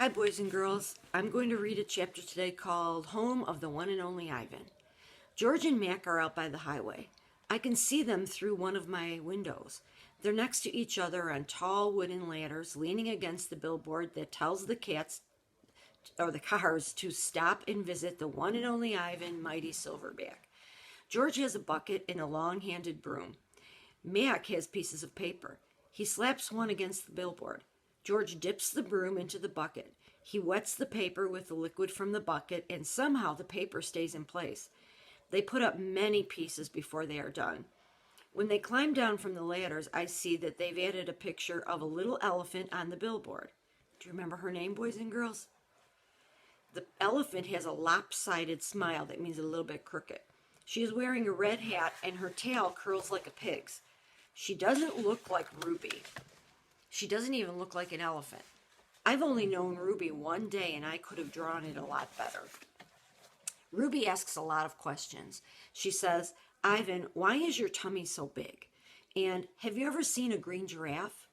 Hi, boys and girls. I'm going to read a chapter today called Home of the One and Only Ivan. George and Mac are out by the highway. I can see them through one of my windows. They're next to each other on tall wooden ladders, leaning against the billboard that tells the cars to stop and visit the one and only Ivan, Mighty Silverback. George has a bucket and a long-handled broom. Mac has pieces of paper. He slaps one against the billboard. George dips the broom into the bucket. He wets the paper with the liquid from the bucket, and somehow the paper stays in place. They put up many pieces before they are done. When they climb down from the ladders, I see that they've added a picture of a little elephant on the billboard. Do you remember her name, boys and girls? The elephant has a lopsided smile that means a little bit crooked. She is wearing a red hat, and her tail curls like a pig's. She doesn't look like Ruby. She doesn't even look like an elephant. I've only known Ruby one day, and I could have drawn it a lot better. Ruby asks a lot of questions. She says, Ivan, why is your tummy so big? And have you ever seen a green giraffe?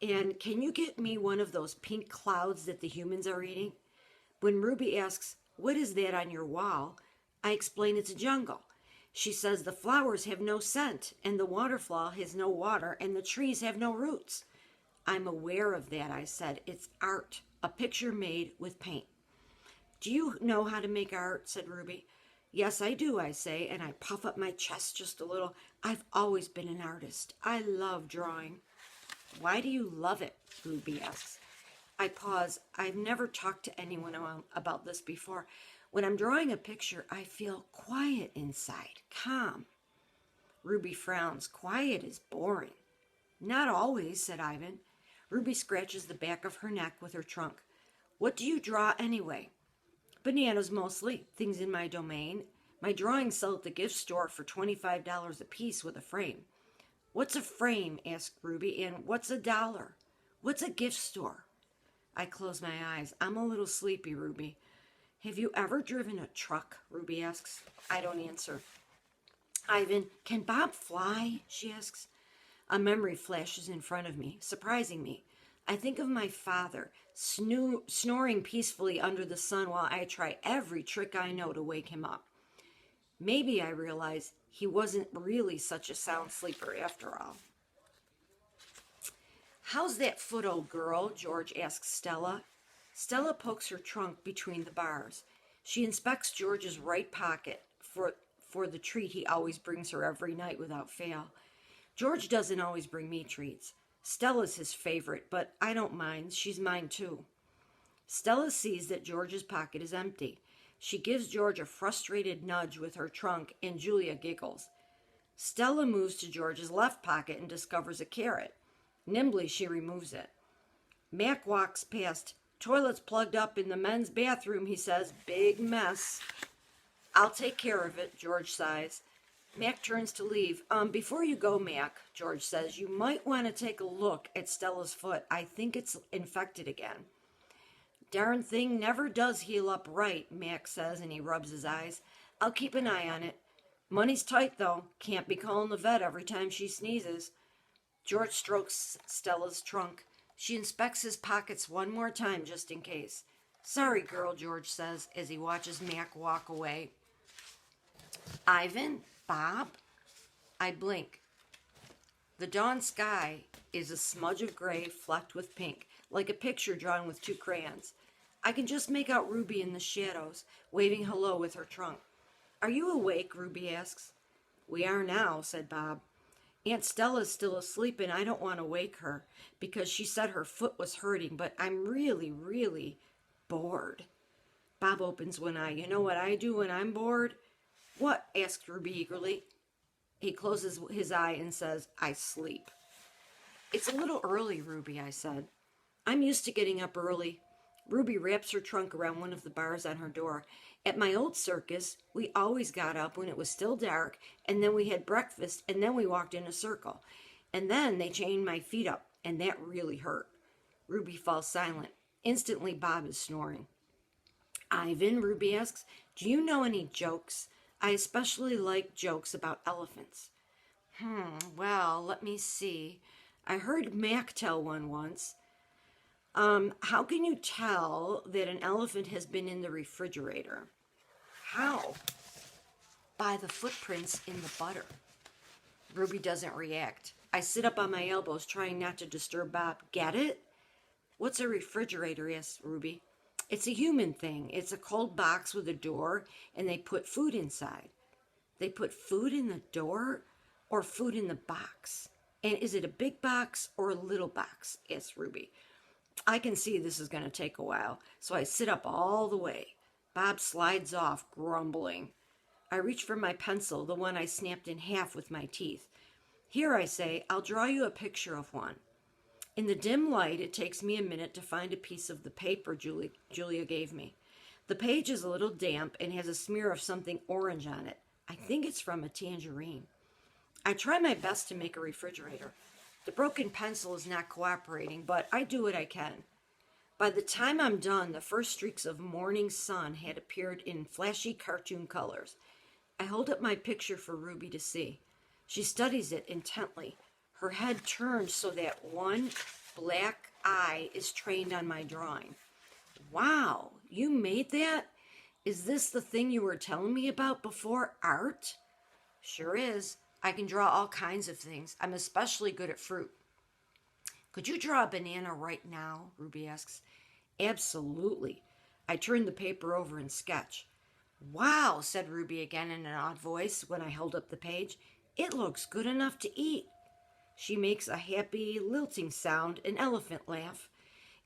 And can you get me one of those pink clouds that the humans are eating? When Ruby asks, what is that on your wall? I explain it's a jungle. She says the flowers have no scent, and the waterfall has no water, and the trees have no roots. I'm aware of that, I said. It's art, a picture made with paint. Do you know how to make art? Said Ruby. Yes, I do, I say, and I puff up my chest just a little. I've always been an artist. I love drawing. Why do you love it? Ruby asks. I pause. I've never talked to anyone about this before. When I'm drawing a picture, I feel quiet inside, calm. Ruby frowns. Quiet is boring. Not always, said Ivan. Ruby scratches the back of her neck with her trunk. What do you draw anyway? Bananas mostly, things in my domain. My drawings sell at the gift store for $25 a piece with a frame. What's a frame? Asked Ruby. And what's $1? What's a gift store? I close my eyes. I'm a little sleepy, Ruby. Have you ever driven a truck? Ruby asks. I don't answer. Ivan, can Bob fly? She asks. A memory flashes in front of me, surprising me. I think of my father, snoring peacefully under the sun while I try every trick I know to wake him up. Maybe I realize he wasn't really such a sound sleeper after all. How's that foot, old girl? George asks Stella. Stella pokes her trunk between the bars. She inspects George's right pocket for the treat he always brings her every night without fail. George doesn't always bring me treats. Stella's his favorite, but I don't mind. She's mine too. Stella sees that George's pocket is empty. She gives George a frustrated nudge with her trunk, and Julia giggles. Stella moves to George's left pocket and discovers a carrot. Nimbly, she removes it. Mac walks past. Toilet's plugged up in the men's bathroom, he says. Big mess. I'll take care of it, George sighs. Mac turns to leave. Before you go, Mac, George says, you might want to take a look at Stella's foot. I think it's infected again. Darn thing never does heal up right, Mac says, and he rubs his eyes. I'll keep an eye on it. Money's tight, though. Can't be calling the vet every time she sneezes. George strokes Stella's trunk. She inspects his pockets one more time just in case. Sorry, girl, George says as he watches Mac walk away. Ivan? Bob? I blink. The dawn sky is a smudge of gray flecked with pink, like a picture drawn with two crayons. I can just make out Ruby in the shadows, waving hello with her trunk. Are you awake? Ruby asks. We are now, said Bob. Aunt Stella's still asleep and I don't want to wake her because she said her foot was hurting, but I'm really, really bored. Bob opens one eye. You know what I do when I'm bored? What? Asked Ruby eagerly. He closes his eye and says, I sleep. It's a little early, Ruby, I said. I'm used to getting up early. Ruby wraps her trunk around one of the bars on her door. At my old circus, we always got up when it was still dark, and then we had breakfast, and then we walked in a circle. And then they chained my feet up, and that really hurt. Ruby falls silent. Instantly, Bob is snoring. Ivan, Ruby asks, do you know any jokes? I especially like jokes about elephants. Well, let me see. I heard Mac tell one once. How can you tell that an elephant has been in the refrigerator? How? By the footprints in the butter. Ruby doesn't react. I sit up on my elbows, trying not to disturb Bob. Get it? What's a refrigerator? Asks Ruby. It's a human thing. It's a cold box with a door, and they put food inside. They put food in the door or food in the box? And is it a big box or a little box? Asks Ruby. I can see this is going to take a while, so I sit up all the way. Bob slides off, grumbling. I reach for my pencil, the one I snapped in half with my teeth. Here, I say, I'll draw you a picture of one. In the dim light, it takes me a minute to find a piece of the paper Julia gave me. The page is a little damp and has a smear of something orange on it. I think it's from a tangerine. I try my best to make a refrigerator. The broken pencil is not cooperating, but I do what I can. By the time I'm done, the first streaks of morning sun had appeared in flashy cartoon colors. I hold up my picture for Ruby to see. She studies it intently, her head turned so that one black eye is trained on my drawing. Wow, you made that? Is this the thing you were telling me about before, art? Sure is. I can draw all kinds of things. I'm especially good at fruit. Could you draw a banana right now? Ruby asks. Absolutely. I turn the paper over and sketch. Wow, said Ruby again in an odd voice when I held up the page. It looks good enough to eat. She makes a happy, lilting sound, an elephant laugh.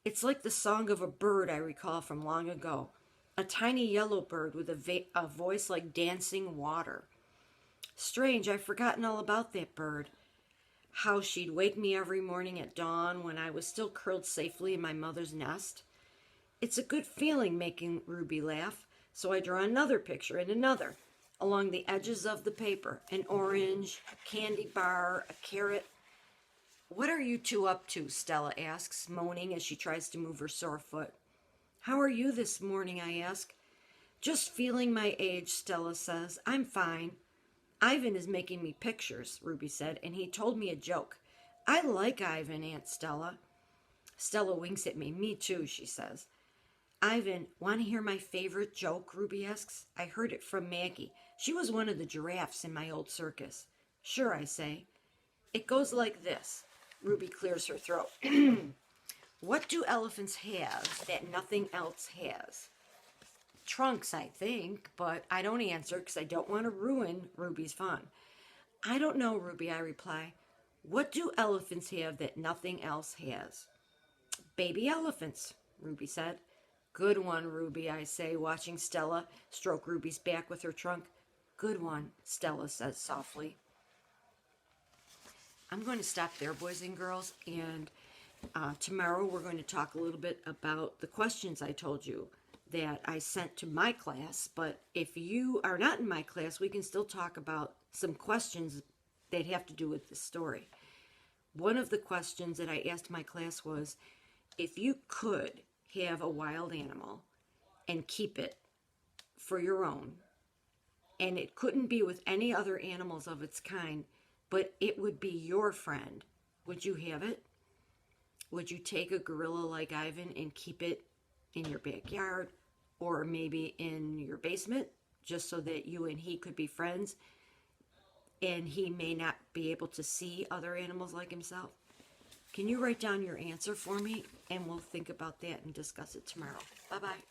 It's like the song of a bird I recall from long ago. A tiny yellow bird with a voice like dancing water. Strange, I've forgotten all about that bird. How she'd wake me every morning at dawn when I was still curled safely in my mother's nest. It's a good feeling making Ruby laugh. So I draw another picture and another along the edges of the paper. An orange, a candy bar, a carrot. What are you two up to? Stella asks, moaning as she tries to move her sore foot. How are you this morning? I ask. Just feeling my age, Stella says. I'm fine. Ivan is making me pictures, Ruby said, and he told me a joke. I like Ivan, Aunt Stella. Stella winks at me. Me too, she says. Ivan, want to hear my favorite joke? Ruby asks. I heard it from Maggie. She was one of the giraffes in my old circus. Sure, I say. It goes like this. Ruby clears her throat. What do elephants have that nothing else has? Trunks, I think, but I don't answer because I don't want to ruin Ruby's fun. I don't know, Ruby, I reply. What do elephants have that nothing else has? Baby elephants, Ruby said. Good one, Ruby, I say, watching Stella stroke Ruby's back with her trunk. Good one, Stella says softly. I'm going to stop there, boys and girls, and tomorrow we're going to talk a little bit about the questions I told you that I sent to my class. But if you are not in my class, we can still talk about some questions that have to do with the story. One of the questions that I asked my class was, if you could have a wild animal and keep it for your own, and it couldn't be with any other animals of its kind, but it would be your friend, would you have it? Would you take a gorilla like Ivan and keep it in your backyard or maybe in your basement just so that you and he could be friends and he may not be able to see other animals like himself? Can you write down your answer for me? And we'll think about that and discuss it tomorrow. Bye-bye.